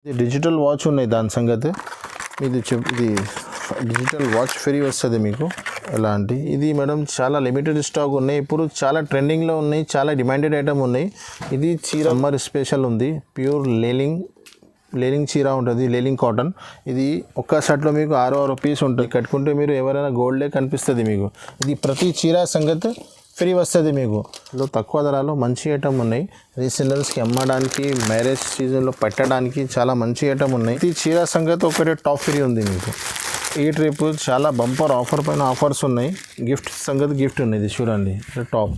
ఇది digital watch ఉన్నాయి దాని సంగతి ఇది డిజిటల్ వాచ్ ఫ్రీ వస్తుంది మీకు ఎలాంటి ఇది మేడం చాలా లిమిటెడ్ స్టాక్ ఉన్నాయి ఇప్పుడు చాలా ట్రెండింగ్లో ఉన్నాయి చాలా డిమాండెడ్ ఐటమ్ ఉన్నాయి ఇది చీర సమ్మర్ స్పెషల్ ఉంది ప్యూర్ లేలింగ్ చీర ఉంటుంది లేలింగ్ కాటన్ ఇది ఒక్క షర్ట్లో మీకు 6 పీస్ ఉంటుంది కట్టుకుంటే మీరు ఎవరైనా గోల్డే కనిపిస్తుంది మీకు ఇది ప్రతి చీర సంగతి ఫ్రీ వస్తుంది మీకు తక్కువ ధరలో మంచి ఐటమ్ ఉన్నాయి రీసెల్లర్స్కి అమ్మడానికి మ్యారేజ్ సీజన్లో పెట్టడానికి చాలా మంచి ఐటమ్ ఉన్నాయి ఈ చీర సంగతి ఒకటి టాప్ ఫ్రీ ఉంది మీకు ఈ ట్రిప్ చాలా బంపర్ ఆఫర్ పైన ఆఫర్స్ ఉన్నాయి గిఫ్ట్ సంగతి గిఫ్ట్ ఉంది ఇది చూడండి టాప్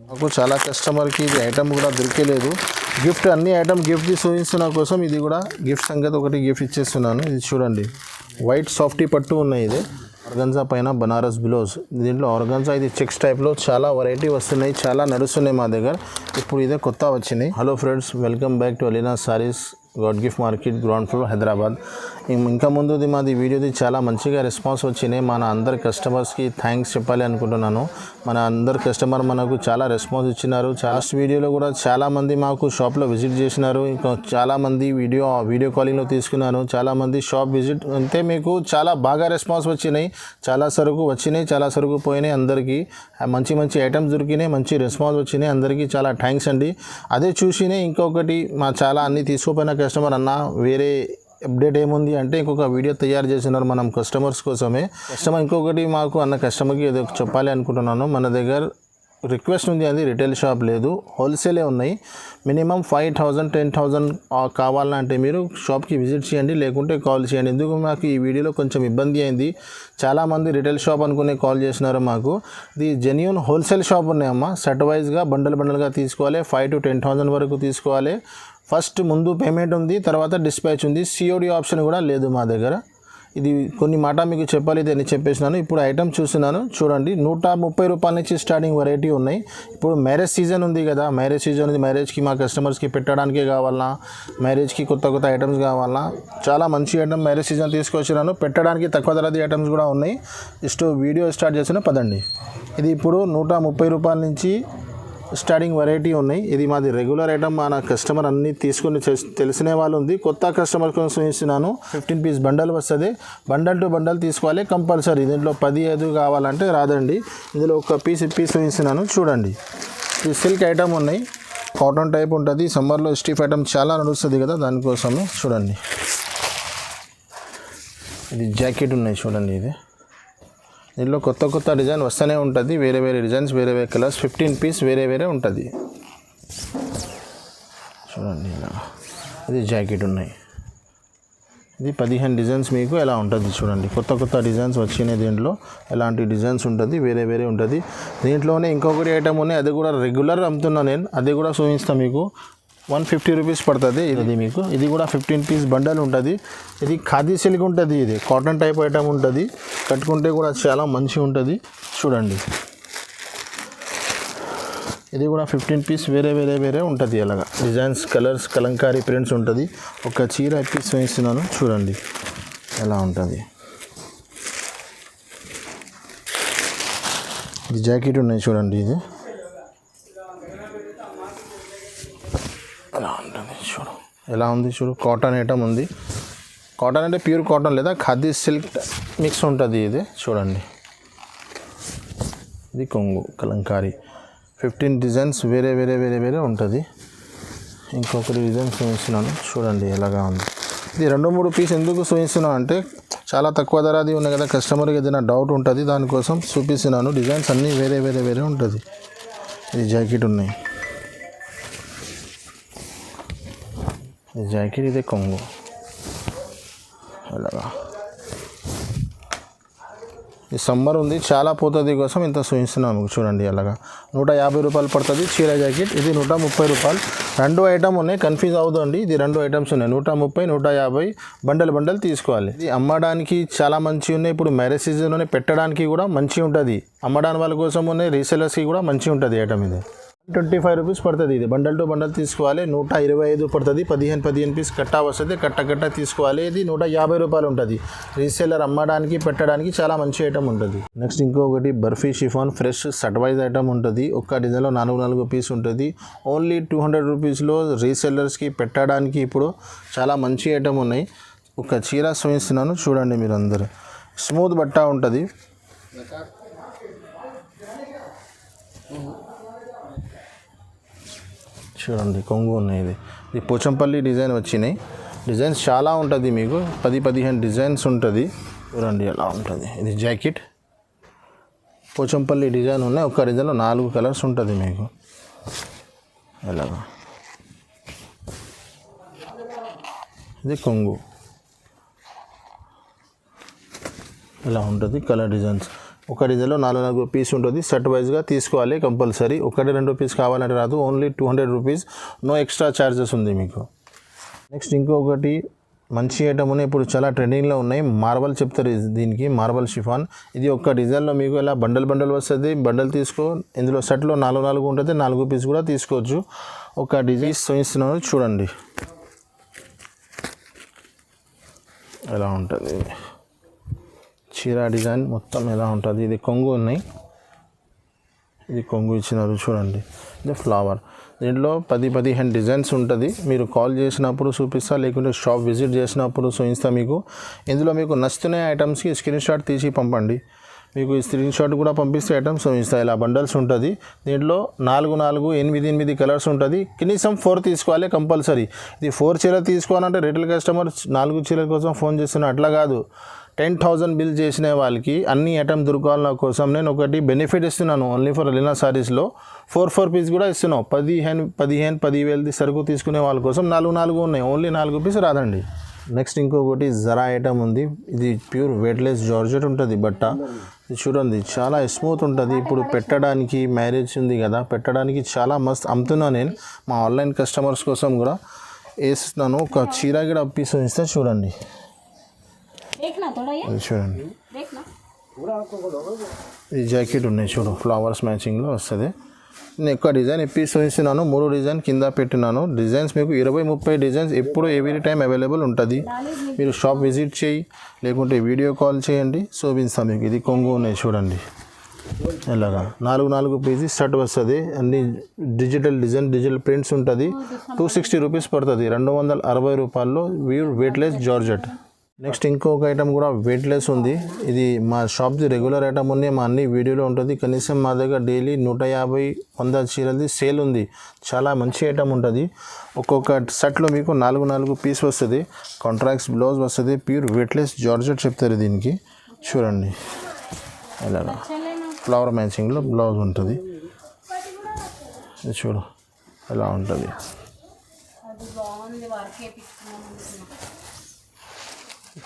నాకు చాలా కస్టమర్కి ఇది ఐటమ్ కూడా దొరికేలేదు గిఫ్ట్ అన్ని ఐటమ్ గిఫ్ట్ చూపిస్తున్న కోసం ఇది కూడా గిఫ్ట్ సంగతి ఒకటి గిఫ్ట్ ఇచ్చేస్తున్నాను ఇది చూడండి వైట్ సాఫ్టీ పట్టు ఉన్నాయి ఇది ఆర్గంజా పైన బనారస్ బ్లౌజ్ దీంట్లో ఆర్గంజా ఇది చెక్స్ టైప్లో చాలా వెరైటీ వస్తున్నాయి చాలా నడుస్తున్నాయి మా దగ్గర ఇప్పుడు ఇదే కొత్త వచ్చినాయి hello friends welcome back to Alina saris God gift market ground floor Hyderabad ఇంకా ముందుది మాది వీడియోది చాలా మంచిగా రెస్పాన్స్ వచ్చినాయి మన అందరి కస్టమర్స్కి థ్యాంక్స్ చెప్పాలి అనుకుంటున్నాను మన అందరు కస్టమర్ మనకు చాలా రెస్పాన్స్ ఇచ్చినారు లాస్ట్ వీడియోలో కూడా చాలామంది మాకు షాప్లో విజిట్ చేసినారు ఇంకా చాలామంది వీడియో కాలింగ్లో తీసుకున్నాను చాలామంది షాప్ విజిట్ అంటే మీకు చాలా బాగా రెస్పాన్స్ వచ్చినాయి చాలా సరుకు వచ్చినాయి చాలా సరుకు పోయినాయి అందరికీ మంచి ఐటమ్స్ దొరికినాయి మంచి రెస్పాన్స్ వచ్చినాయి అందరికీ చాలా థ్యాంక్స్ అండి అదే చూసినే ఇంకొకటి మా చాలా అన్ని తీసుకోపోయిన కస్టమర్ అన్న వేరే అప్డేట్ ఏముంది అంటే ఇంకొక వీడియో తయారు చేసినారు మనం కస్టమర్స్ కోసమే ఇంకొకటి మాకు అన్న కస్టమర్కి ఏదో చెప్పాలి అనుకుంటున్నాను మన దగ్గర రిక్వెస్ట్ ఉంది అది రిటైల్ షాప్ లేదు హోల్సేలే ఉన్నాయి మినిమం 5,000 10,000 కావాలంటే మీరు షాప్కి విజిట్ చేయండి లేకుంటే కాల్ చేయండి ఎందుకు మాకు ఈ వీడియోలో కొంచెం ఇబ్బంది అయింది చాలామంది రిటైల్ షాప్ అనుకునే కాల్ చేసినారు మాకు ఇది జెన్యూన్ హోల్సేల్ షాప్ ఉన్నాయమ్మా సెట్ వైజ్గా బండల్గా తీసుకోవాలి 5,000 to 10,000 వరకు తీసుకోవాలి ఫస్ట్ ముందు పేమెంట్ ఉంది తర్వాత డిస్పాచ్ ఉంది సిఓడి ఆప్షన్ కూడా లేదు మా దగ్గర ఇది కొన్ని మాట మీకు చెప్పాలి ఇది అని చెప్పేసినాను ఇప్పుడు ఐటమ్ చూస్తున్నాను చూడండి 130 రూపాయల నుంచి స్టార్టింగ్ వెరైటీ ఉన్నాయి ఇప్పుడు మ్యారేజ్ సీజన్ ఉంది కదా మ్యారేజ్ సీజన్ ఉంది మ్యారేజ్కి మా కస్టమర్స్కి పెట్టడానికి కావాలన్నా మ్యారేజ్కి కొత్త ఐటమ్స్ కావాలన్నా చాలా మంచి ఐటమ్ మ్యారేజ్ సీజన్ తీసుకొచ్చినాను పెట్టడానికి తక్కువ ధరది ఐటమ్స్ కూడా ఉన్నాయి జస్ట్ వీడియో స్టార్ట్ చేసిన పదండి ఇది ఇప్పుడు 130 రూపాయల నుంచి స్టార్టింగ్ వెరైటీ ఉన్నాయి ఇది మాది రెగ్యులర్ ఐటమ్ మన కస్టమర్ అన్ని తీసుకుని తెలిసిన వాళ్ళు ఉంది కొత్త కస్టమర్ కోసం ఇస్తున్నాను 15 పీస్ బండల్ వస్తుంది బండల్ టు బండల్ తీసుకోవాలి కంపల్సరీ దీంట్లో 15 కావాలంటే రాదండి ఇందులో ఒక పీస్ ఇస్తున్నాను చూడండి ఈ సిల్క్ ఐటమ్ ఉన్నాయి కాటన్ టైప్ ఉంటుంది సమ్మర్లో స్టిఫ్ ఐటమ్ చాలా నడుస్తుంది కదా దానికోసమే చూడండి ఇది జాకెట్ ఉన్నాయి చూడండి ఇది దీంట్లో కొత్త డిజైన్ వస్తూనే ఉంటుంది వేరే డిజైన్స్ వేరే కలర్స్ 15 పీస్ వేరే ఉంటుంది చూడండి ఇలా ఇది జాకెట్ ఉన్నాయి ఇది 15 డిజైన్స్ మీకు ఎలా ఉంటుంది చూడండి కొత్త డిజైన్స్ వచ్చినాయి దీంట్లో ఎలాంటి డిజైన్స్ ఉంటుంది వేరే ఉంటుంది దీంట్లోనే ఇంకొకటి ఐటమ్ ఉన్నాయి అది కూడా రెగ్యులర్ అమ్ముతున్నాను నేను అది కూడా చూపిస్తాను మీకు 150 రూపీస్ పడుతుంది ఇది మీకు ఇది కూడా 15 పీస్ బండల్ ఉంటుంది ఇది ఖాదీ సిల్క్ ఉంటుంది ఇది కాటన్ టైప్ ఐటమ్ ఉంటుంది కట్టుకుంటే కూడా చాలా మంచిగా ఉంటుంది చూడండి ఇది కూడా 15 పీస్ వేరే ఉంటుంది అలాగా డిజైన్స్ కలర్స్ కలంకారీ ప్రింట్స్ ఉంటుంది ఒక చీర పీస్ వేస్తున్నాను చూడండి ఎలా ఉంటుంది ఇది జాకెట్ ఉన్నాయి చూడండి ఇది ఎలా ఉంది చూడు కాటన్ ఐటమ్ ఉంది కాటన్ అంటే ప్యూర్ కాటన్ లేదా ఖాదీ సిల్క్ మిక్స్ ఉంటుంది ఇది చూడండి ఇది కొంగు కలంకారీ 15 డిజైన్స్ వేరే ఉంటుంది ఇంకొకటి డిజైన్ చూపిస్తున్నాను చూడండి ఎలాగా ఉంది ఇది 2-3 పీస్ ఎందుకు చూపిస్తున్నాను అంటే చాలా తక్కువ ధరది ఉన్నాయి కదా కస్టమర్కి ఏదైనా డౌట్ ఉంటుంది దానికోసం చూపిస్తున్నాను డిజైన్స్ అన్నీ వేరే ఉంటుంది ఇది జాకెట్ ఉన్నాయి జాకెట్ ఇదే కొంగు అలాగా ఈ సమ్మర్ ఉంది చాలా పోతుంది కోసం ఇంత చూపిస్తున్నాను చూడండి అలాగా 150 రూపాయలు పడుతుంది చీర జాకెట్ ఇది 130 రూపాయలు 2 ఐటమ్ ఉన్నాయి కన్ఫ్యూజ్ అవుతుంది ఇది 2 ఐటమ్స్ ఉన్నాయి 130 150 బండల్ తీసుకోవాలి ఇది అమ్మడానికి చాలా మంచి ఉన్నాయి ఇప్పుడు మ్యారేజ్ సీజన్లోనే పెట్టడానికి కూడా మంచి ఉంటుంది అమ్మడానికి వాళ్ళ కోసం ఉన్నాయి రీసెలర్స్కి కూడా మంచి ఉంటుంది ఐటమ్ ఇది 25 రూపీస్ పడుతుంది. ఇది బండల్ టు బండల్ తీసుకోవాలి 125 పడుతుంది. 15 పీస్ కట్టా వస్తుంది. కట్ట తీసుకోవాలి. ఇది 150 రూపాయలు ఉంటుంది. రీసేలర్ అమ్మడానికి పెట్టడానికి చాలా మంచి ఐటమ్ ఉంటుంది. నెక్స్ట్ ఇంకొకటి barfi chiffon fresh set wise item ఉంటుంది. ఒక్క డిజైన్లో 4 పీస్ ఉంటుంది. ఓన్లీ 200 రూపీస్లో రీసెల్లర్స్కి పెట్టడానికి ఇప్పుడు చాలా మంచి ఐటమ్ ఉన్నాయి. ఒక చీర చూపిస్తున్నాను చూడండి మీరు అందరూ. స్మూత్ బట్ట ఉంటుంది. చూడండి కొంగు ఉన్నాయి. ఇది పోచంపల్లి డిజైన్ వచ్చినాయి. డిజైన్స్ చాలా ఉంటుంది. మీకు 10-15 డిజైన్స్ ఉంటుంది. చూడండి ఎలా ఉంటుంది. ఇది జాకెట్ పోచంపల్లి డిజైన్ ఉన్నాయి. ఒక్క డిజైన్లో 4 కలర్స్ ఉంటుంది మీకు. ఎలాగా ఇది కొంగు ఇలా ఉంటుంది. కలర్ డిజైన్స్ ఒక డిజైన్లో 4 పీస్ ఉంటుంది. సెట్ వైజ్గా తీసుకోవాలి కంపల్సరీ. 1-2 పీస్ కావాలంటే రాదు. Only 200 rupees. No extra charges ఉంది మీకు. నెక్స్ట్ ఇంకొకటి మంచి ఐటమ్ ఉన్నాయి. ఇప్పుడు చాలా ట్రెండింగ్లో ఉన్నాయి. మార్బల్ చెప్తారు దీనికి. Marble chiffon. ఇది ఒక్క డిజైన్లో మీకు ఇలా బండల్ వస్తుంది. బండల్ తీసుకో. ఇందులో సెట్లో 4 ఉంటుంది. 4 పీస్ కూడా తీసుకోవచ్చు. ఒక డిజైన్ చూపిస్తున్నాను చూడండి ఎలా ఉంటుంది. చీర డిజైన్ మొత్తం ఎలా ఉంటుంది. ఇది కొంగు ఉన్నాయి. ఇది కొంగు ఇచ్చినారు చూడండి. ఇది ఫ్లవర్. దీంట్లో 10-15 డిజైన్స్ ఉంటుంది. మీరు కాల్ చేసినప్పుడు చూపిస్తా, లేకుంటే షాప్ విజిట్ చేసినప్పుడు చూపిస్తా మీకు. ఇందులో మీకు నచ్చిన ఐటమ్స్కి స్క్రీన్ షాట్ తీసి పంపండి. మీకు ఈ స్క్రీన్ షాట్ కూడా పంపిస్తే ఐటమ్స్ చూపిస్తాయి. ఇలా బండల్స్ ఉంటుంది. దీంట్లో 4 8 కలర్స్ ఉంటుంది. కనీసం 4 తీసుకోవాలి కంపల్సరీ. ఇది 4 చీర తీసుకోవాలంటే రిటైల్ కస్టమర్ 4 చీరల కోసం ఫోన్ చేస్తున్నా అట్లా కాదు. 10,000 బిల్ చేసిన వాళ్ళకి అన్ని ఐటమ్ దొరకాల కోసం నేను ఒకటి బెనిఫిట్ ఇస్తున్నాను. ఓన్లీ ఫర్ లీనా సారీస్లో 4 పీస్ కూడా ఇస్తున్నాం. 10,000 సరుకు తీసుకునే వాళ్ళ కోసం 4 ఉన్నాయి. ఓన్లీ 4 పీస్ రాదండి. నెక్స్ట్ ఇంకొకటి జరా ఐటమ్ ఉంది. ఇది ప్యూర్ వెయిట్లెస్ జార్జెట్ ఉంటుంది బట్ట. ఇది చూడండి చాలా స్మూత్ ఉంటుంది. ఇప్పుడు పెట్టడానికి మ్యారేజ్ ఉంది కదా, పెట్టడానికి చాలా మస్త్ అమ్ముతున్నా నేను. మా ఆన్లైన్ కస్టమర్స్ కోసం కూడా వేస్తున్నాను. ఒక చీర కూడా పీస్ ఇస్తే చూడండి. చూడండి ఈ జాకెట్ ఉన్నాయి చూడు. ఫ్లవర్స్ మ్యాచింగ్లో వస్తుంది. నేను ఎక్కువ డిజైన్ పీస్ చూపిస్తున్నాను. 3 డిజైన్ కింద పెట్టినాను. డిజైన్స్ మీకు 20-30 డిజైన్స్ ఎప్పుడు ఎవ్రీ టైం అవైలబుల్ ఉంటుంది. మీరు షాప్ విజిట్ చేయి, లేకుంటే వీడియో కాల్ చేయండి, చూపిస్తాను మీకు. ఇది కొంగు ఉన్నాయి చూడండి. ఇలాగా 4 పీసెస్ సెట్ వస్తుంది. అన్ని డిజిటల్ ప్రింట్స్ ఉంటుంది. 260 రూపీస్ పడుతుంది. 260 రూపాయల్లో ప్యూర్ వెయిట్లెస్ జార్జెట్. నెక్స్ట్ ఇంకొక ఐటమ్ కూడా వెయిట్లెస్ ఉంది. ఇది మా షాప్ది రెగ్యులర్ ఐటమ్ ఉంది. మా అన్ని వీడియోలో ఉంటుంది. కనీసం మా దగ్గర డైలీ 150-100 చీరలది సేల్ ఉంది. చాలా మంచి ఐటమ్ ఉంటుంది. ఒక్కొక్క సెట్లో మీకు 4 పీస్ వస్తుంది. కాంట్రాక్ట్స్ బ్లౌజ్ వస్తుంది. ప్యూర్ వెయిట్లెస్ జార్జెట్ చెప్తారు దీనికి. చూడండి ఇలాగా ఫ్లవర్ మ్యాచింగ్లో బ్లౌజ్ ఉంటుంది. చూడు ఎలా ఉంటుంది.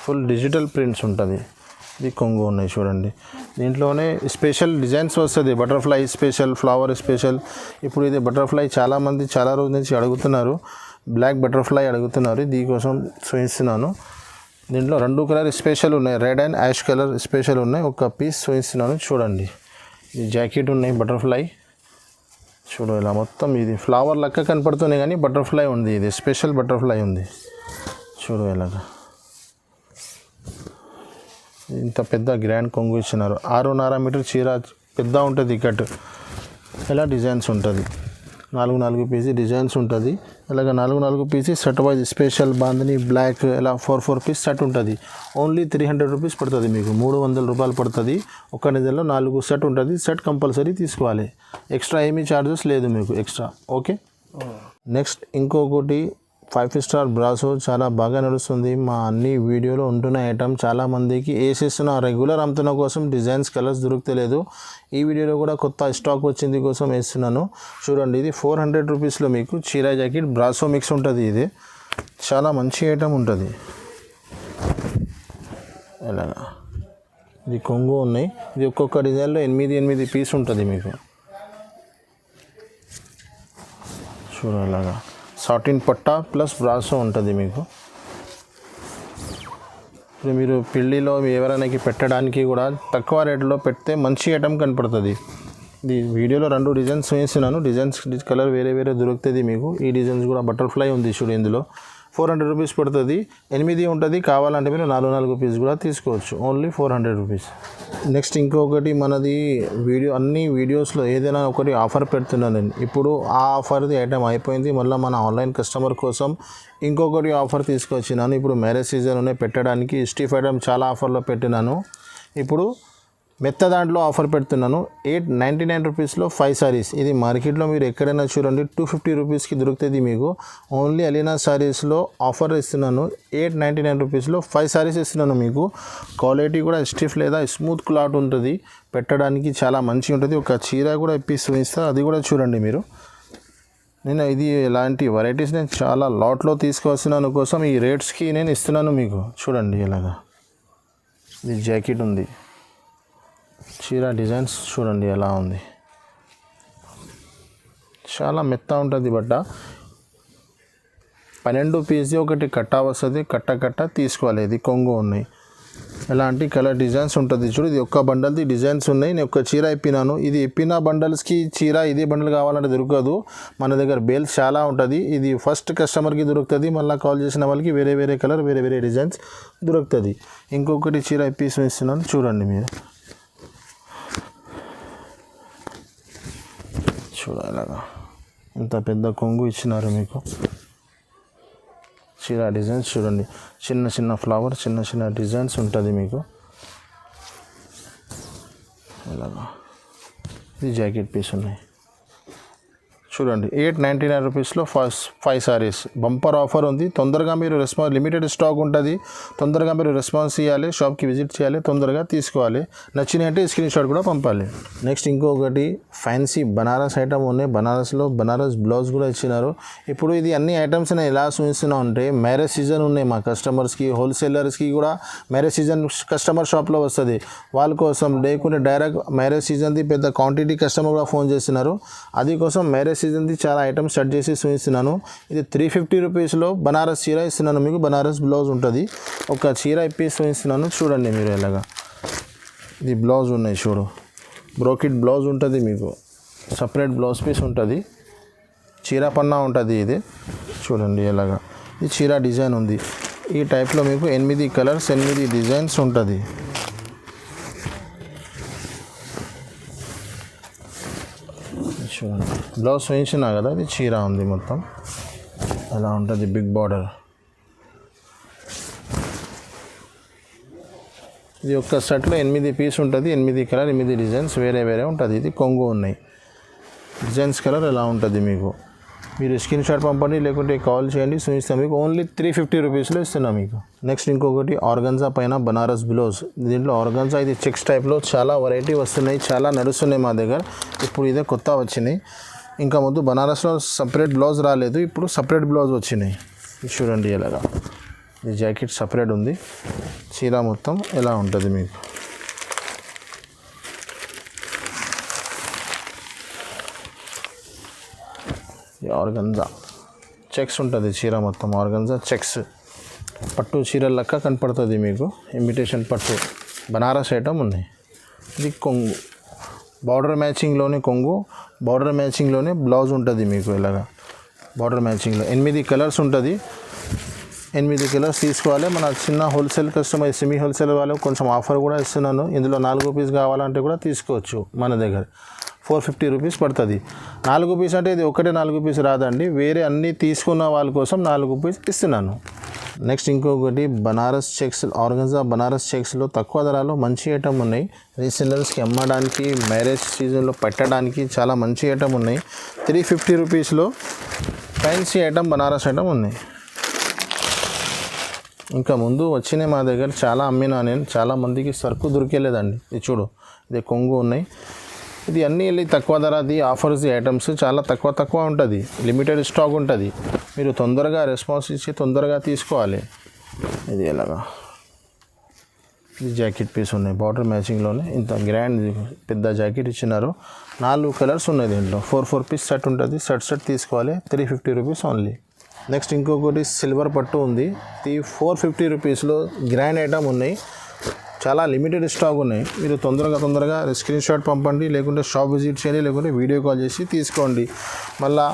ఫుల్ డిజిటల్ ప్రింట్స్ ఉంటుంది. ఇది కొంగు ఉన్నాయి చూడండి. దీంట్లోనే స్పెషల్ డిజైన్స్ వస్తుంది. Butterfly special, flower special. ఇప్పుడు ఇది బటర్ఫ్లై చాలామంది చాలా రోజుల నుంచి అడుగుతున్నారు. బ్లాక్ బటర్ఫ్లై అడుగుతున్నారు. దీనికోసం చూపిస్తున్నాను. దీంట్లో 2 కలర్ స్పెషల్ ఉన్నాయి. Red and ash colour special ఉన్నాయి. ఒక పీస్ చూపిస్తున్నాను చూడండి. ఈ జాకెట్ ఉన్నాయి బటర్ఫ్లై. చూడు ఇలా మొత్తం ఇది ఫ్లవర్ లెక్క కనపడుతున్నాయి కానీ బటర్ఫ్లై ఉంది. ఇది స్పెషల్ బటర్ఫ్లై ఉంది. చూడు ఇలాగా ఇంత పెద్ద గ్రాండ్ కొంగు ఇచ్చినారు. 6.5 మీటర్ చీర పెద్ద ఉంటుంది. కట్ ఇలా డిజైన్స్ ఉంటుంది. 4 పీసెస్ డిజైన్స్ ఉంటుంది. ఇలాగ 4 pieces set wise special bandhani black ఇలా 4 పీస్ సెట్ ఉంటుంది. ఓన్లీ 300 రూపీస్ పడుతుంది. మీకు 300 రూపాయలు పడుతుంది. ఒక డిజైన్లో 4 సెట్ ఉంటుంది. సెట్ కంపల్సరీ తీసుకోవాలి. ఎక్స్ట్రా ఏమీ ఛార్జెస్ లేదు మీకు ఎక్స్ట్రా. ఓకే. నెక్స్ట్ ఇంకొకటి 5 స్టార్ బ్రాసో చాలా బాగా నడుస్తుంది. మా అన్ని వీడియోలో ఉంటున్న ఐటమ్ చాలామందికి వేసేస్తున్న రెగ్యులర్ అమ్ముతున్న కోసం డిజైన్స్ కలర్స్ దొరుకుతలేదు. ఈ వీడియోలో కూడా కొత్త స్టాక్ వచ్చింది కోసం వేస్తున్నాను చూడండి. ఇది 400 రూపీస్లో మీకు చీర జాకెట్ బ్రాసో మిక్స్ ఉంటుంది. ఇది చాలా మంచి ఐటమ్ ఉంటుంది. ఇలాగా ఇది కొంగు ఉన్నాయి. ఇది ఒక్కొక్క డిజైన్లో 8 పీస్ ఉంటుంది మీకు. చూడలాగా సాటిన్ పట్టా ప్లస్ బ్రాసో ఉంటుంది మీకు. ఇప్పుడు మీరు పెళ్ళిలో ఎవరైనా పెట్టడానికి కూడా తక్కువ రేట్లో పెడితే మంచి ఐటమ్ కనపడుతుంది. ఇది వీడియోలో 2 డిజైన్స్ చూపిస్తున్నాను. డిజైన్స్ కలర్ వేరే వేరే దొరుకుతుంది మీకు. ఈ డిజైన్స్ కూడా బటర్ఫ్లై ఉంది చూడు, ఇందులో 400 రూపీస్ పడుతుంది. 8 ఉంటుంది, కావాలంటే మీరు 4 పీస్ కూడా తీసుకోవచ్చు. Only 400 rupees. నెక్స్ట్ ఇంకొకటి మనది అన్ని వీడియోస్లో ఏదైనా ఒకటి ఆఫర్ పెడుతున్నాను నేను. ఇప్పుడు ఆ ఆఫర్ది ఐటమ్ అయిపోయింది. మళ్ళీ మన ఆన్లైన్ కస్టమర్ కోసం ఇంకొకటి ఆఫర్ తీసుకొచ్చినాను. ఇప్పుడు మ్యారేజ్ సీజన్ పెట్టడానికి స్టిఫ్ ఐటమ్ చాలా ఆఫర్లో పెట్టినాను. ఇప్పుడు మెత్త దాంట్లో ఆఫర్ పెడుతున్నాను. 899 రూపీస్లో 5 సారీస్. ఇది మార్కెట్లో మీరు ఎక్కడైనా చూడండి 250 రూపీస్కి దొరుకుతుంది మీకు. ఓన్లీ అలీనా సారీస్లో ఆఫర్ ఇస్తున్నాను. 899 రూపీస్లో 5 సారీస్ ఇస్తున్నాను మీకు. క్వాలిటీ కూడా స్టిఫ్ లేదా స్మూత్ క్లాత్ ఉంటుంది, పెట్టడానికి చాలా మంచిగా ఉంటుంది. ఒక చీర కూడా చూపిస్తా, అది కూడా చూడండి మీరు. నేను ఇది ఇలాంటి వెరైటీస్ నేను చాలా లాట్లో తీసుకొస్తున్నాను కోసం ఈ రేట్స్కి నేను ఇస్తున్నాను మీకు. చూడండి ఇలాగా ఇది జాకెట్ ఉంది, చీర డిజైన్స్ చూడండి ఎలా ఉంది. చాలా మెత్త ఉంటుంది బట్ట. 12 పీస్ ఒకటి కట్ట వస్తుంది, కట్ట తీసుకోవాలి. ఇది కొంగు ఉన్నాయి, ఎలాంటి కలర్ డిజైన్స్ ఉంటుంది చూడు. ఇది ఒక్క బండల్ది డిజైన్స్ ఉన్నాయి. నేను ఒక్క చీర ఇప్పినాను. ఇది ఇప్పిన బండల్స్కి చీర ఇదే బండల్ కావాలంటే దొరకదు. మన దగ్గర బేల్స్ చాలా ఉంటుంది. ఇది ఫస్ట్ కస్టమర్కి దొరుకుతుంది, మళ్ళీ కాల్ చేసిన వాళ్ళకి వేరే వేరే కలర్ వేరే వేరే డిజైన్స్ దొరుకుతుంది. ఇంకొకటి చీర ఇస్తున్నాను చూడండి మీరు. చూడాలగా ఇంత పెద్ద కొంగు ఇచ్చినారు మీకు. చీర డిజైన్స్ చూడండి, చిన్న ఫ్లవర్ చిన్న డిజైన్స్ ఉంటుంది మీకు. ఇలాగా ఇది జాకెట్ పీస్ ఉన్నాయి చూడండి. 899 రూపీస్లో 5 సారీస్. బంపర్ ఆఫర్ ఉంది. తొందరగా మీరు లిమిటెడ్ స్టాక్ ఉంటుంది. తొందరగా మీరు రెస్పాన్స్ ఇవ్వాలి, షాప్కి విజిట్ చేయాలి, తొందరగా తీసుకోవాలి. నచ్చినట్టే స్క్రీన్ షాట్ కూడా పంపాలి. నెక్స్ట్ ఇంకొకటి ఫ్యాన్సీ బనారస్ ఐటమ్ ఉన్నాయి. బనారస్లో బనారస్ బ్లౌజ్ కూడా ఇచ్చినారు. ఇప్పుడు ఇది అన్ని ఐటమ్స్ నేను ఎలా చూపిస్తున్నా అంటే మ్యారేజ్ సీజన్ ఉన్నాయి మా కస్టమర్స్కి, హోల్సేలర్స్కి కూడా మ్యారేజ్ సీజన్ కస్టమర్ షాప్లో వస్తుంది. వాళ్ళ కోసం లేకుంటే డైరెక్ట్ మ్యారేజ్ సీజన్ది పెద్ద క్వాంటిటీ కస్టమర్ కూడా ఫోన్ చేస్తున్నారు. అది కోసం మ్యారేజ్ సీజన్ది చాలా ఐటమ్స్ సెట్ చేసి చూపిస్తున్నాను. ఇది 350 రూపీస్లో బనారస్ చీర ఇస్తున్నాను మీకు. బనారస్ బ్లౌజ్ ఉంటుంది. ఒక చీర చూపిస్తున్నాను చూడండి మీరు ఎలాగా. ఇది బ్లౌజ్ ఉన్నాయి చూడు, బ్రోకెట్ బ్లౌజ్ ఉంటుంది మీకు. సపరేట్ బ్లౌజ్ పీస్ ఉంటుంది, చీర పన్నా ఉంటుంది. ఇది చూడండి ఎలాగా. ఇది చీర డిజైన్ ఉంది. ఈ టైప్లో మీకు 8 కలర్స్ 8 డిజైన్స్ ఉంటుంది. చూడండి బ్లౌజ్ వేయించినా కదా, ఇది చీర ఉంది మొత్తం ఎలా ఉంటుంది. Big border. ఇది ఒక్క సెట్లో 8 పీస్ ఉంటుంది. 8 కలర్ 8 డిజైన్స్ వేరే వేరే ఉంటుంది. ఇది కొంగు ఉన్నాయి. డిజైన్స్ కలర్ ఎలా ఉంటుంది మీకు. మీరు స్క్రీన్ షాట్ పంపండి, లేకుంటే కాల్ చేయండి, చూపిస్తాం మీకు. ఓన్లీ 350 రూపీస్లో ఇస్తున్నాం మీకు. నెక్స్ట్ ఇంకొకటి ఆర్గన్జా పైన బనారస్ బ్లౌజ్. దీంట్లో ఆర్గన్జా ఇది చెక్స్ టైప్లో చాలా వెరైటీ వస్తున్నాయి, చాలా నడుస్తున్నాయి మా దగ్గర. ఇప్పుడు ఇదే కొత్త వచ్చినాయి. ఇంకా ముందు బనారస్లో సపరేట్ బ్లౌజ్ రాలేదు, ఇప్పుడు సపరేట్ బ్లౌజ్ వచ్చినాయి. చూడండి ఎలాగా. ఈ జాకెట్ సపరేట్ ఉంది. చీర మొత్తం ఎలా ఉంటుంది మీకు. ఆర్గన్జా చెక్స్ ఉంటుంది చీర మొత్తం. ఆర్గన్జా చెక్స్ పట్టు చీర లెక్క కనపడుతుంది మీకు. ఇమిటేషన్ పట్టు బనారస్ ఐటమ్ ఉన్నాయి. ఇది కొంగు, బార్డర్ మ్యాచింగ్లోనే కొంగు, బార్డర్ మ్యాచింగ్లోనే బ్లౌజ్ ఉంటుంది మీకు. ఇలాగా బార్డర్ మ్యాచింగ్లో 8 కలర్స్ ఉంటుంది. 8 కలర్స్ తీసుకోవాలి. మన చిన్న హోల్సేల్ కస్టమర్, సెమీ హోల్సేల్ వాళ్ళకు కొంచెం ఆఫర్ కూడా ఇస్తున్నాను. ఇందులో 4 పీస్ కావాలంటే కూడా తీసుకోవచ్చు. మన దగ్గర 450 రూపీస్ పడుతుంది. 4 పీస్ అంటే ఇది ఒకటే 4 పీస్ రాదండి, వేరే అన్నీ తీసుకున్న వాళ్ళ కోసం 4 పీస్ ఇస్తున్నాను. నెక్స్ట్ ఇంకొకటి బనారస్ చెక్స్. ఆర్గన్జా బనారస్ చెక్స్లో తక్కువ ధరలో మంచి ఐటమ్ ఉన్నాయి. రీసెల్లర్స్కి అమ్మడానికి, మ్యారేజ్ సీజన్లో పెట్టడానికి చాలా మంచి ఐటమ్ ఉన్నాయి. 350 రూపీస్లో ఫ్యాన్సీ ఐటమ్ బనారస్ ఐటమ్ ఉన్నాయి. ఇంకా ముందు వచ్చినాయి మా దగ్గర, చాలా అమ్మినా నేను. చాలా మందికి సరుకు దొరికేలేదండి. ఇది చూడు, ఇది కొంగు ఉన్నాయి. ఇది అన్నీ వెళ్ళి తక్కువ ధరది ఆఫర్స్ ఐటమ్స్ చాలా తక్కువ ఉంటుంది. లిమిటెడ్ స్టాక్ ఉంటుంది. మీరు తొందరగా రెస్పాన్స్ ఇచ్చి తొందరగా తీసుకోవాలి. ఇది ఎలాగా. ఇది జాకెట్ పీస్ ఉన్నాయి బార్డర్ మ్యాచింగ్లోనే. ఇంత గ్రాండ్ పెద్ద జాకెట్ ఇచ్చినారు. 4 కలర్స్ ఉన్నాయి దీంట్లో. 4 పీస్ సెట్ ఉంటుంది. సెట్ తీసుకోవాలి. 350 రూపీస్ ఓన్లీ. నెక్స్ట్ ఇంకొకటి సిల్వర్ పట్టు ఉంది. ఇది 450 రూపీస్లో గ్రాండ్ ఐటమ్ ఉన్నాయి. చాలా లిమిటెడ్ స్టాక్ ఉన్నాయి. మీరు తొందరగా స్క్రీన్ షాట్ పంపండి, లేకుంటే షాప్ విజిట్ చేయండి, లేకుంటే వీడియో కాల్ చేసి తీసుకోండి. మళ్ళీ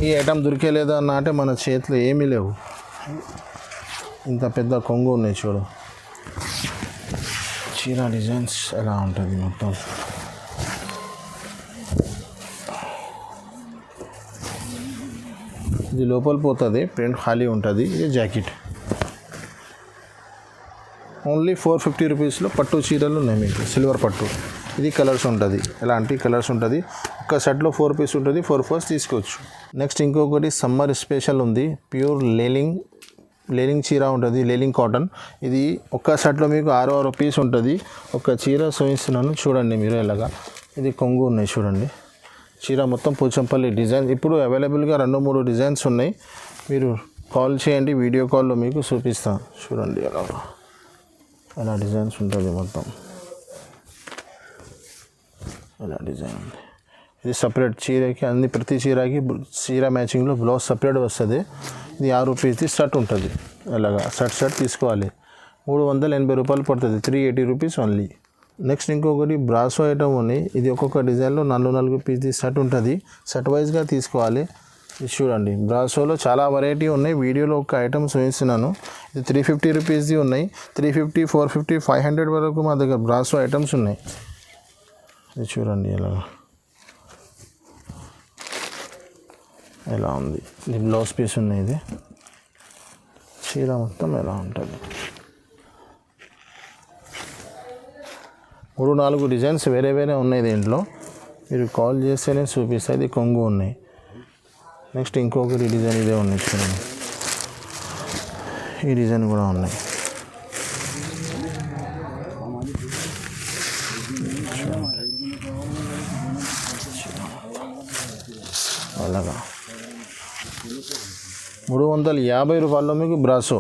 ఈ ఐటమ్ దొరికేలేదు అన్న అంటే మన చేతిలో ఏమీ లేవు. ఇంత పెద్ద కొంగు ఉన్నాయి చూడు. చీర డిజైన్స్ ఎలా ఉంటుంది మొత్తం. ఇది లోపల పోతుంది, ప్రింట్ ఖాళీ ఉంటుంది. ఇది జాకెట్. ఓన్లీ 450 రూపీస్లో పట్టు చీరలు ఉన్నాయి మీకు, సిల్వర్ పట్టు. ఇది కలర్స్ ఉంటుంది, ఎలాంటి కలర్స్ ఉంటుంది. ఒక సెట్లో 4 పీస్ ఉంటుంది, 4 4 తీసుకోవచ్చు. నెక్స్ట్ ఇంకొకటి సమ్మర్ స్పెషల్ ఉంది. ప్యూర్ లేలింగ్ చీర ఉంటుంది, లేలింగ్ కాటన్. ఇది ఒక్క సెట్లో మీకు 6 పీస్ ఉంటుంది. ఒక చీర చూపిస్తున్నాను చూడండి మీరు ఎలాగా. ఇది కొంగు ఉన్నాయి చూడండి. చీర మొత్తం పోచంపల్లి డిజైన్. ఇప్పుడు అవైలబుల్గా 2-3 డిజైన్స్ ఉన్నాయి. మీరు కాల్ చేయండి, వీడియో కాల్లో మీకు చూపిస్తాను. చూడండి ఎలా డిజైన్స్ ఉంటుంది మొత్తం. ఎలా డిజైన్ ఉంది. ఇది సపరేట్ చీరకి, అన్ని ప్రతి చీరకి చీర మ్యాచింగ్లో బ్లౌజ్ సపరేట్ వస్తుంది. ఇది 6 రూపీస్ది షర్ట్ ఉంటుంది. అలాగా షర్ట్ తీసుకోవాలి. 380 రూపాయలు పడుతుంది, 380 రూపీస్ ఓన్లీ. నెక్స్ట్ ఇంకొకటి బ్రాసో ఐటమ్ ఉంది. ఇది ఒక్కొక్క డిజైన్లో 4 పీస్ది షర్ట్ ఉంటుంది. షర్ట్ వైజ్గా తీసుకోవాలి. ఇది చూడండి, బ్రాసోలో చాలా వెరైటీ ఉన్నాయి. వీడియోలో ఒక ఐటమ్ చూపిస్తున్నాను. ఇది 350 రూపీస్ది ఉన్నాయి. 350, 450, 500 వరకు మా దగ్గర బ్రాసో ఐటమ్స్ ఉన్నాయి. ఇది చూడండి ఎలా ఉంది. ఇది బ్లౌజ్ పీస్ ఉన్నాయి. ఇది చీర మొత్తం ఎలా ఉంటుంది. 3-4 డిజైన్స్ వేరే ఉన్నాయి దీంట్లో. మీరు కాల్ చేస్తేనే చూపిస్తాయి. ఇది కొంగు ఉన్నాయి. నెక్స్ట్ ఇంకొకటి డిజైన్ ఇదే ఉన్నాయి చూడండి. ఈ డిజైన్ కూడా ఉన్నాయి. అలాగా 350 రూపాయల్లో మీకు బ్రాసో,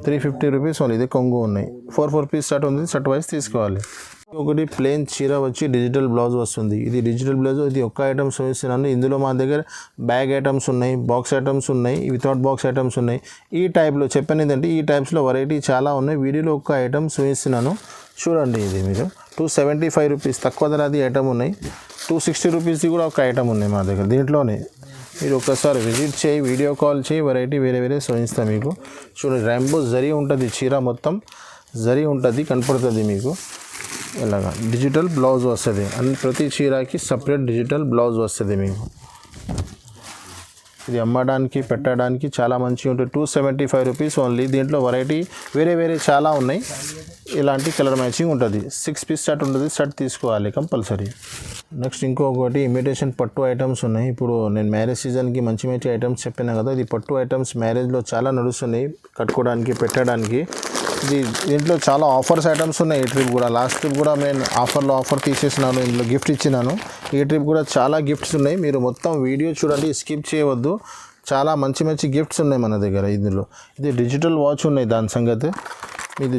350 రూపీస్ ఓన్లీ. ఇది కొంగు ఉన్నాయి. 4 పీస్ షర్ట్ ఉంది, షర్ట్ వైజ్ తీసుకోవాలి. ఒకటి ప్లెయిన్ చీర వచ్చి డిజిటల్ బ్లౌజ్ వస్తుంది. ఇది డిజిటల్ బ్లౌజ్. ఇది ఒక్క ఐటమ్ చూపిస్తున్నాను. ఇందులో మా దగ్గర బ్యాగ్ ఐటమ్స్ ఉన్నాయి, బాక్స్ ఐటమ్స్ ఉన్నాయి, వితౌట్ బాక్స్ ఐటమ్స్ ఉన్నాయి. ఈ టైప్లో చెప్పాను ఏంటంటే ఈ టైప్స్లో వెరైటీ చాలా ఉన్నాయి. వీడియోలో ఒక్క ఐటమ్ చూపిస్తున్నాను చూడండి. ఇది మీరు 275 రూపీస్ తక్కువ ధరది ఐటమ్ ఉన్నాయి. 260 రూపీస్ది కూడా ఒక ఐటమ్ ఉన్నాయి మా దగ్గర. దీంట్లోనే మీరు ఒకసారి విజిట్ చేయి, వీడియో కాల్ చేయి, వెరైటీ వేరే చూపిస్తాను మీకు. చూడండి, ర్యాంబో జరీ ఉంటుంది. చీర మొత్తం జరీ ఉంటుంది, కనపడుతుంది మీకు. ఇలాగా డిజిటల్ బ్లౌజ్ వస్తుంది. అన్ని ప్రతి చీరకి సపరేట్ డిజిటల్ బ్లౌజ్ వస్తుంది మీకు. ఇది అమ్మడానికి పెట్టడానికి చాలా మంచిగా ఉంటుంది. 275 రూపీస్ ఓన్లీ. దీంట్లో వెరైటీ వేరే చాలా ఉన్నాయి. ఇలాంటి కలర్ మ్యాచింగ్ ఉంటుంది. 6 పీస్ షర్ట్ ఉంటుంది, షర్ట్ తీసుకోవాలి కంపల్సరీ. నెక్స్ట్ ఇంకొకటి ఇమిటేషన్ పట్టు ఐటమ్స్ ఉన్నాయి. ఇప్పుడు నేను మ్యారేజ్ సీజన్కి మంచి ఐటమ్స్ చెప్పాను కదా. ఇది పట్టు ఐటమ్స్ మ్యారేజ్లో చాలా నడుస్తున్నాయి, కట్టుకోవడానికి పెట్టడానికి. దీంట్లో చాలా ఆఫర్స్ ఐటమ్స్ ఉన్నాయి. ఈ ట్రిప్ కూడా, లాస్ట్ ట్రిప్ కూడా నేను ఆఫర్ తీసేసినాను, ఇందులో గిఫ్ట్ ఇచ్చినాను. ఈ ట్రిప్ కూడా చాలా గిఫ్ట్స్ ఉన్నాయి. మీరు మొత్తం వీడియో చూడండి, స్కిప్ చేయవద్దు. చాలా మంచి గిఫ్ట్స్ ఉన్నాయి మన దగ్గర ఇందులో. ఇది డిజిటల్ వాచ్ ఉన్నాయి, దాని సంగతి ఇది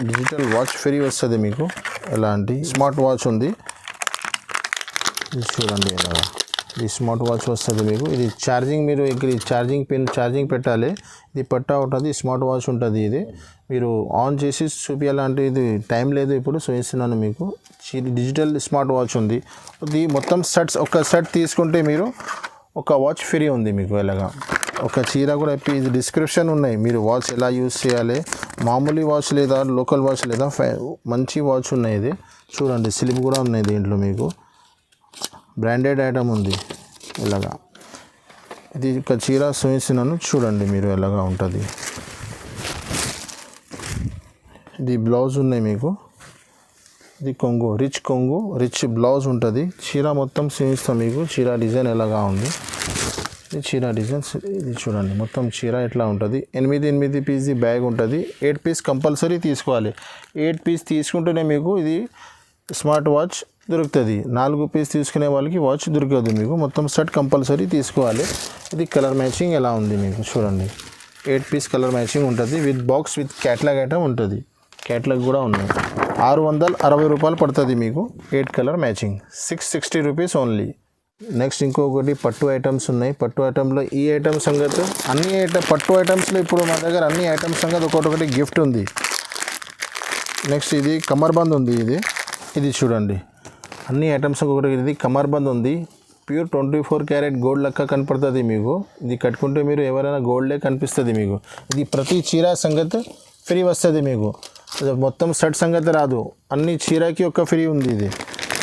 డిజిటల్ వాచ్ ఫ్రీ వస్తుంది మీకు. ఎలాంటి స్మార్ట్ వాచ్ ఉంది. ఇది చూడండి ఎలా. ఇది స్మార్ట్ వాచ్ వస్తుంది మీకు. ఇది ఛార్జింగ్, మీరు ఇక్కడ ఛార్జింగ్ పెట్టాలి. ఇది పట్టా ఉంటుంది, స్మార్ట్ వాచ్ ఉంటుంది. ఇది మీరు ఆన్ చేసి చూపించాలంటే ఇది టైం లేదు, ఇప్పుడు చూపిస్తున్నాను మీకు. డిజిటల్ స్మార్ట్ వాచ్ ఉంది. ఇది మొత్తం ఒక సెట్ తీసుకుంటే మీరు ఒక వాచ్ ఫ్రీ ఉంది మీకు. ఎలాగా ఒక చీర కూడా ఇది డిస్క్రిప్షన్ ఉన్నాయి. మీరు వాచ్ ఎలా యూజ్ చేయాలి, మామూలు వాచ్ లేదా లోకల్ వాచ్ లేదా మంచి వాచ్ ఉన్నాయి. ఇది చూడండి, స్లిప్ కూడా ఉన్నాయి దీంట్లో మీకు. బ్రాండెడ్ ఐటమ్ ఉంది. ఇలాగా ఇది ఒక చీర చూపిస్తున్నాను చూడండి మీరు ఎలాగా ఉంటుంది. ఇది బ్లౌజ్ ఉన్నాయి మీకు. ఇది కొంగు, రిచ్ బ్లౌజ్ ఉంటుంది. చీర మొత్తం చూపిస్తాం మీకు. చీర డిజైన్ ఎలాగా ఉంది. ఇది చీర డిజైన్స్. ఇది చూడండి, మొత్తం చీర ఎట్లా ఉంటుంది. 8 పీస్ది బ్యాగ్ ఉంటుంది. 8 పీస్ కంపల్సరీ తీసుకోవాలి. 8 పీస్ తీసుకుంటేనే మీకు ఇది స్మార్ట్ వాచ్ దొరుకుతుంది. 4 పీస్ తీసుకునే వాళ్ళకి వాచ్ దొరకదు మీకు. మొత్తం సెట్ కంపల్సరీ తీసుకోవాలి. ఇది కలర్ మ్యాచింగ్ ఎలా ఉంది మీకు చూడండి. 8 పీస్ కలర్ మ్యాచింగ్ ఉంటుంది. With box with catalogue item ఉంటుంది. క్యాటలాగ్ కూడా ఉన్నాయి. 660 రూపాయలు పడుతుంది మీకు. 8 colour matching, 660 rupees only. Next ఇంకొకటి పట్టు ఐటమ్స్ ఉన్నాయి. పట్టు ఐటమ్లో ఈ ఐటమ్ సంగతి పట్టు ఐటమ్స్లో ఇప్పుడు మా దగ్గర అన్ని ఐటమ్స్ సంగతి ఒకటి గిఫ్ట్ ఉంది. నెక్స్ట్ ఇది కమర్బంద్ ఉంది, ఇది చూడండి అన్ని ఐటమ్స్ ఒకటి. ఇది కమర్బంద్ ఉంది, ప్యూర్ 24 క్యారెట్ గోల్డ్ లెక్క కనపడుతుంది మీకు. ఇది కట్టుకుంటే మీరు ఎవరైనా గోల్డే కనిపిస్తుంది మీకు. ఇది ప్రతి చీర సంగతి ఫ్రీ వస్తుంది మీకు, మొత్తం సెట్ సంగతి రాదు. అన్ని చీరకి ఒక ఫ్రీ ఉంది. ఇది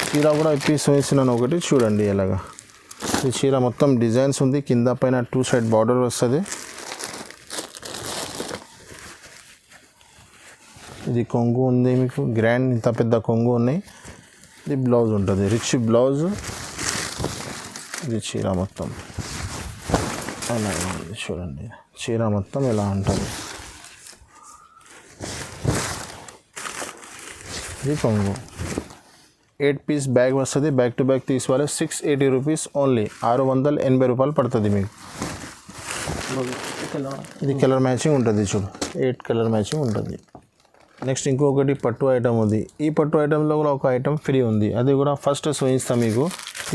చీర కూడా పీస్ వేసినాను ఒకటి చూడండి ఎలాగా. ఈ చీర మొత్తం డిజైన్స్ ఉంది, కింద పైన 2 సైడ్ బార్డర్ వస్తుంది. ఇది కొంగు ఉంది మీకు, గ్రాండ్ ఇంత పెద్ద కొంగు ఉన్నాయి. ఇది బ్లౌజ్ ఉంటుంది, రిచ్ బ్లౌజ్. ఇది చీర మొత్తం ఎలా ఉంది చూడండి, చీర మొత్తం ఎలా ఉంటుంది. ఇది కొంగు 8 పీస్ బ్యాగ్ వస్తుంది. బ్యాక్ టు బ్యాక్ తీసుకోవాలి. 680 రూపీస్ ఓన్లీ, 680 రూపాయలు పడుతుంది మీకు. ఇది కలర్ మ్యాచింగ్ ఉంటుంది చూడు, 8 కలర్ మ్యాచింగ్ ఉంటుంది. నెక్స్ట్ ఇంకొకటి పట్టు ఐటమ్ ఉంది. ఈ పట్టు ఐటెంలో కూడా ఒక ఐటమ్ ఫ్రీ ఉంది, అది కూడా ఫస్ట్ చూపిస్తాం మీకు.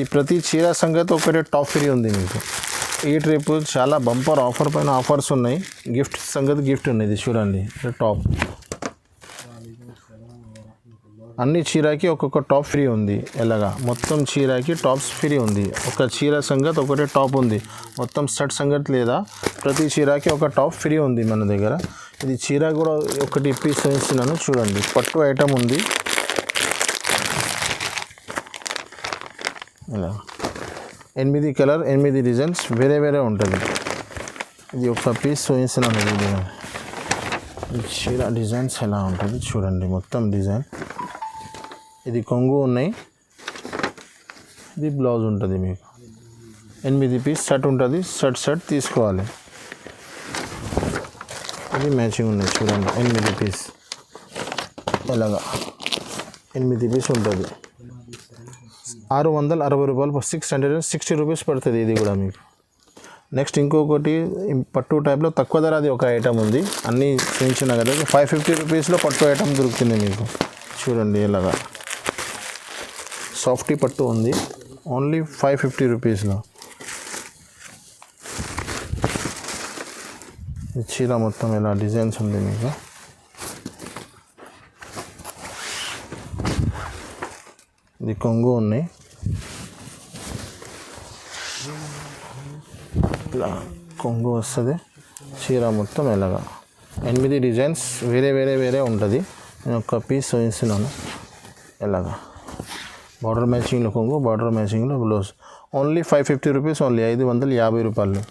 ఈ ప్రతి చీర సంగతి ఒకటే టాప్ ఫ్రీ ఉంది మీకు. ఈ ట్రిప్ చాలా బంపర్ ఆఫర్ పైన ఆఫర్స్ ఉన్నాయి. గిఫ్ట్ సంగతి గిఫ్ట్ ఉంది, ఇది చూడండి టాప్. అన్ని చీరకి ఒక్కొక్క టాప్ ఫ్రీ ఉంది. ఎలాగా మొత్తం చీరకి టాప్స్ ఫ్రీ ఉంది. ఒక చీర సంగతి ఒకటే టాప్ ఉంది, మొత్తం సెట్ సంగతి లేదా. ప్రతి చీరకి ఒక టాప్ ఫ్రీ ఉంది మన దగ్గర. ఇది చీర కూడా ఒకటి పీస్ వేస్తున్నాను చూడండి, పట్టు ఐటమ్ ఉంది. ఇలా 8 కలర్ 8 డిజైన్స్ వేరే వేరే ఉంటుంది. ఇది ఒక పీస్ వేస్తున్నాను. ఇది చీర డిజైన్స్ ఎలా ఉంటుంది చూడండి, మొత్తం డిజైన్. ఇది కొంగు ఉన్నాయి, ఇది బ్లౌజ్ ఉంటుంది మీకు. 8 పీస్ సెట్ ఉంటుంది, సెట్ తీసుకోవాలి. ఇది మ్యాచింగ్ ఉన్నాయి చూడండి, 8 పీస్ ఎలాగా 8 పీస్ ఉంటుంది. 660 రూపాయలు, 660 రూపీస్ పడుతుంది ఇది కూడా మీకు. నెక్స్ట్ ఇంకొకటి పట్టు టైప్లో తక్కువ ధర అది ఒక ఐటమ్ ఉంది. అన్నీ చూపించిన కదా, 550 రూపీస్లో పట్టు ఐటమ్ దొరుకుతుంది మీకు. చూడండి ఎలాగా సాఫ్టీ పట్టు ఉంది, ఓన్లీ 550 రూపీస్లో. ఈ చీర మొత్తం ఇలా డిజైన్స్ ఉంది మీకు. ఇది కొంగు ఉన్నాయి, ఇలా కొంగు వస్తుంది. చీర మొత్తం ఎలాగా 8 డిజైన్స్ వేరే వేరే వేరే ఉంటుంది. నేను ఒక పీస్ వేస్తున్నాను ఎలాగా. బార్డర్ మ్యాచింగ్లో కొంగు, బార్డర్ మ్యాచింగ్లో బ్లౌజ్. ఓన్లీ 550 రూపీస్, ఓన్లీ 550 రూపాయలు.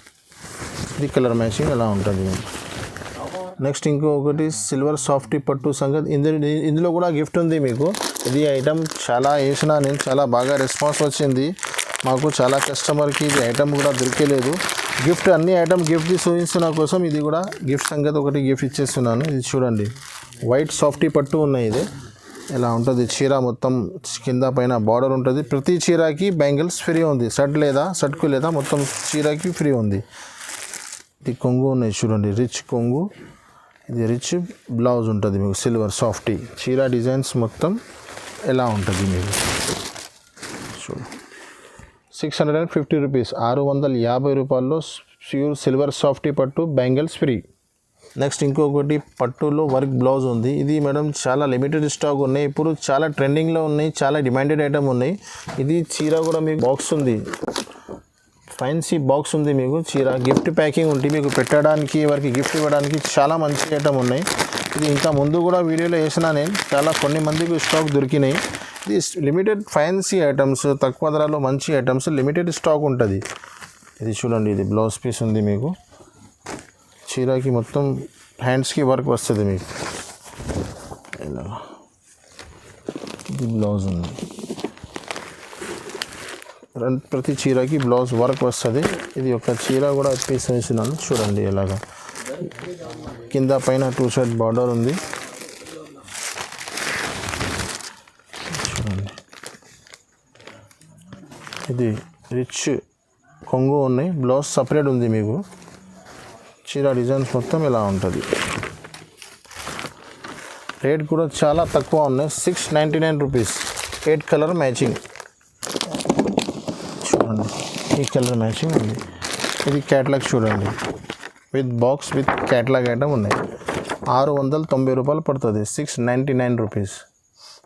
ఇది కలర్ మ్యాచింగ్ ఎలా ఉంటుంది. నెక్స్ట్ ఇంకొకటి సిల్వర్ సాఫ్టీ పట్టు సంగతి. ఇందులో కూడా గిఫ్ట్ ఉంది మీకు. ఇది ఐటమ్ చాలా వేసిన నేను, చాలా బాగా రెస్పాన్స్ వచ్చింది మాకు. చాలా కస్టమర్కి ఇది ఐటమ్ కూడా దొరికేలేదు. గిఫ్ట్ అన్ని ఐటమ్ గిఫ్ట్ చూపిస్తున్న కోసం ఇది కూడా గిఫ్ట్ సంగతి ఒకటి గిఫ్ట్ ఇచ్చేస్తున్నాను. ఇది చూడండి, వైట్ సాఫ్టీ పట్టు ఉన్నాయి. ఇది ఎలా ఉంటుంది చీర మొత్తం, కింద పైన బార్డర్ ఉంటుంది. ప్రతి చీరకి బ్యాంగిల్స్ ఫ్రీ ఉంది, సెట్ లేదా సెట్కు లేదా మొత్తం చీరకి ఫ్రీ ఉంది. ఇది కొంగు ఉన్నాయి చూడండి, రిచ్ కొంగు. ఇది రిచ్ బ్లౌజ్ ఉంటుంది మీకు, సిల్వర్ సాఫ్టీ. చీర డిజైన్స్ మొత్తం ఎలా ఉంటుంది మీకు చూడు. 650 రూపీస్, 650 రూపాయల్లో ప్యూర్ సిల్వర్ సాఫ్టీ పట్టు, బ్యాంగిల్స్ ఫ్రీ. నెక్స్ట్ ఇంకొకటి పట్టులో వర్క్ బ్లౌజ్ ఉంది. ఇది మేడం చాలా లిమిటెడ్ స్టాక్ ఉన్నాయి, ఇప్పుడు చాలా ట్రెండింగ్లో ఉన్నాయి, చాలా డిమాండెడ్ ఐటమ్ ఉన్నాయి. ఇది చీర కూడా మీకు బాక్స్ ఉంది, ఫ్యాన్సీ బాక్స్ ఉంది మీకు. చీర గిఫ్ట్ ప్యాకింగ్ ఉంటుంది మీకు, పెట్టడానికి ఎవరికి గిఫ్ట్ ఇవ్వడానికి చాలా మంచి ఐటమ్ ఉన్నాయి. ఇది ఇంకా ముందు కూడా వీడియోలో వేసినా నేను, చాలా కొన్ని మందికి స్టాక్ దొరికినాయి. ఇది లిమిటెడ్ ఫ్యాన్సీ ఐటమ్స్, తక్కువ ధరలో మంచి ఐటమ్స్, లిమిటెడ్ స్టాక్ ఉంటుంది. ఇది చూడండి, ఇది బ్లౌజ్ పీస్ ఉంది మీకు. చీరకి మొత్తం హ్యాండ్స్కి వర్క్ వస్తుంది మీకు ఇలా. ఇది బ్లౌజ్ ఉంది, ప్రతి చీరకి బ్లౌజ్ వర్క్ వస్తుంది. ఇది ఒక చీర కూడా పీస్ వేసినాను చూడండి ఎలాగా. కింద పైన 2 సైడ్ బార్డర్ ఉంది చూడండి. ఇది రిచ్ కొంగు ఉన్నాయి, బ్లౌజ్ సపరేట్ ఉంది మీకు. చీర డిజైన్స్ మొత్తం ఇలా ఉంటుంది. రేట్ కూడా చాలా తక్కువ ఉన్నాయి, 699 రూపీస్. 8 కలర్ మ్యాచింగ్ చూడండి, ఈ కలర్ మ్యాచింగ్ ఉంది. ఇది క్యాటలాగ్ చూడండి, with box with catalogue item ఉన్నాయి. 690 రూపాయలు పడుతుంది, 699 రూపీస్.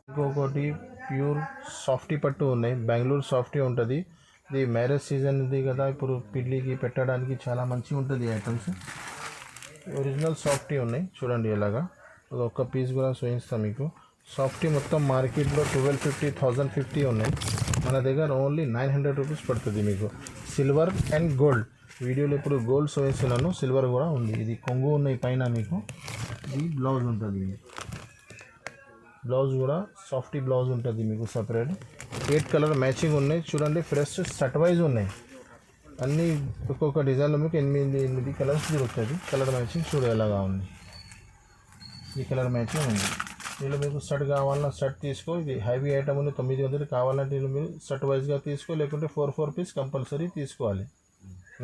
ఇంకొకటి ప్యూర్ సాఫ్టీ పట్టు ఉన్నాయి, బెంగళూరు సాఫ్టీ ఉంటుంది. ఇది మ్యారేజ్ సీజన్ ఇది కదా, ఇప్పుడు పిల్లికి పెట్టడానికి చాలా మంచిగా ఉంటుంది ఐటమ్స్. ఒరిజినల్ సాఫ్టీ ఉన్నాయి చూడండి ఇలాగా. ఒక్క పీస్ కూడా చూపిస్తాను మీకు. సాఫ్టీ మొత్తం మార్కెట్లో 1250, 1050 ఉన్నాయి. మన దగ్గర ఓన్లీ 900 రూపీస్ పడుతుంది మీకు. సిల్వర్ అండ్ గోల్డ్, వీడియోలో ఇప్పుడు గోల్డ్ చూపిస్తున్నాను, సిల్వర్ కూడా ఉంది. ఇది కొంగు ఉన్నాయి పైన మీకు. ఇది బ్లౌజ్ ఉంటుంది, బ్లౌజ్ కూడా సాఫ్టీ బ్లౌజ్ ఉంటుంది మీకు సపరేట్. 8 కలర్ మ్యాచింగ్ ఉన్నాయి చూడండి. ఫ్రెష్ సెట్ వైజ్ ఉన్నాయి అన్నీ. ఒక్కొక్క డిజైన్లో మీకు 8 కలర్స్ దొరుకుతుంది. కలర్ మ్యాచింగ్ చూడ ఎలాగా ఉంది. ఈ కలర్ మ్యాచింగ్ ఉంది. దీనిలో మీకు షర్ట్ కావాలన్నా షర్ట్ తీసుకో. ఇది హెవీ ఐటమ్ ఉంది, 900 కావాలంటే వీళ్ళు మీరు షర్ట్ వైజ్గా తీసుకో, లేకుంటే 4 పీస్ కంపల్సరీ తీసుకోవాలి.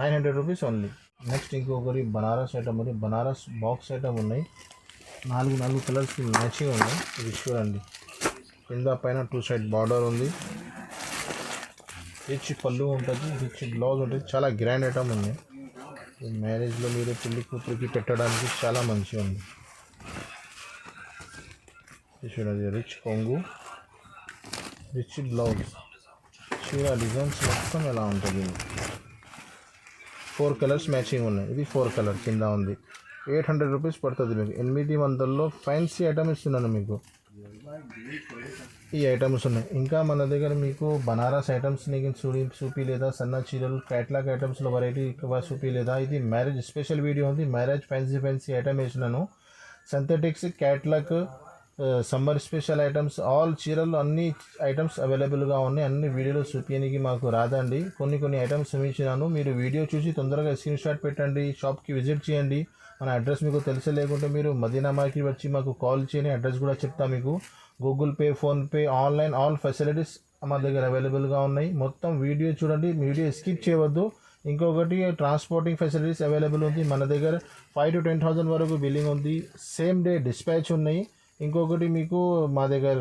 900 రూపీస్ ఓన్లీ. నెక్స్ట్ ఇంకొకటి బనారస్ ఐటమ్ ఉంది, బనారస్ బాక్స్ ఐటమ్ ఉన్నాయి. 4 కలర్స్ మ్యాచింగ్ ఉన్నాయి. ఇది చూడండి, కింద పైన 2 సైడ్ బార్డర్ ఉంది. రిచ్ పళ్ళు ఉంటుంది, రిచ్ బ్లౌజ్ ఉంటుంది. చాలా గ్రాండ్ ఐటమ్ ఉంది. మ్యారేజ్లో మీరు పెళ్లి కూతురికి పెట్టడానికి చాలా మంచిగా ఉంది. చూడండి, రిచ్ కొంగు, రిచ్ బ్లౌజ్, చీర డిజైన్స్ మొత్తం ఎలా ఉంటుంది. 4 కలర్స్ మ్యాచింగ్ ఉన్నాయి. ఇది 4 కలర్ కింద ఉంది. 800 రూపీస్ పడుతుంది మీకు. 800లో ఫ్యాన్సీ ఐటమ్ ఇస్తున్నాను మీకు. ఈ ఐటమ్స్ ఉన్నాయి. ఇంకా మన దగ్గర మీకు బనారస్ ఐటమ్స్ నీకు చూపిలేదా, సన్న చీరలు క్యాట్లాగ్ ఐటమ్స్లో వెరైటీ చూపిలేదా. ఇది మ్యారేజ్ స్పెషల్ వీడియో ఉంది. మ్యారేజ్ ఫ్యాన్సీ ఐటమ్ వేసినాను. Synthetics catalogue summer special items, all చీరలు అన్ని ఐటమ్స్ అవైలబుల్గా ఉన్నాయి. అన్ని వీడియోలో చూపించడానికి మాకు రాదండి. కొన్ని ఐటమ్స్ చూపించినాను. మీరు వీడియో చూసి తొందరగా స్క్రీన్ షాట్ పెట్టండి, షాప్కి విజిట్ చేయండి. మన అడ్రస్ మీకు తెలిసే, లేకుంటే మీరు మదీనా మార్కెట్ వచ్చి మాకు కాల్ చేయని అడ్రస్ కూడా చెప్తా మీకు. Google pay, PhonePe, online all facilities మా దగ్గర అవైలబుల్గా ఉన్నాయి. మొత్తం వీడియో చూడండి, వీడియో స్కిప్ చేయవద్దు. ఇంకొకటి ట్రాన్స్పోర్టింగ్ ఫెసిలిటీస్ అవైలబుల్ ఉంది మన దగ్గర. 5,000 to 10,000 వరకు బిల్లింగ్ ఉంది. సేమ్ డే డిస్పాచ్ ఉన్నాయి. ఇంకొకటి మీకు మా దగ్గర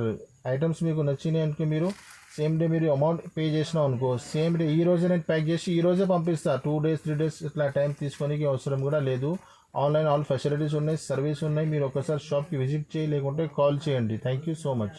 ఐటమ్స్ మీకు నచ్చినాయి అనుకో, మీరు సేమ్ డే మీరు అమౌంట్ పే చేసినాం అనుకో, సేమ్ డే ఈ రోజే నేను ప్యాక్ చేసి ఈ రోజే పంపిస్తా. 2 days 3 days ఇట్లా టైం తీసుకోనికి అవసరం కూడా లేదు. ఆన్లైన్ ఆల్ ఫెసిలిటీస్ ఉన్నాయి, సర్వీస్ ఉన్నాయి. మీరు ఒకసారి షాప్కి విజిట్ చేయి, లేకుంటే కాల్ చేయండి. Thank you so much.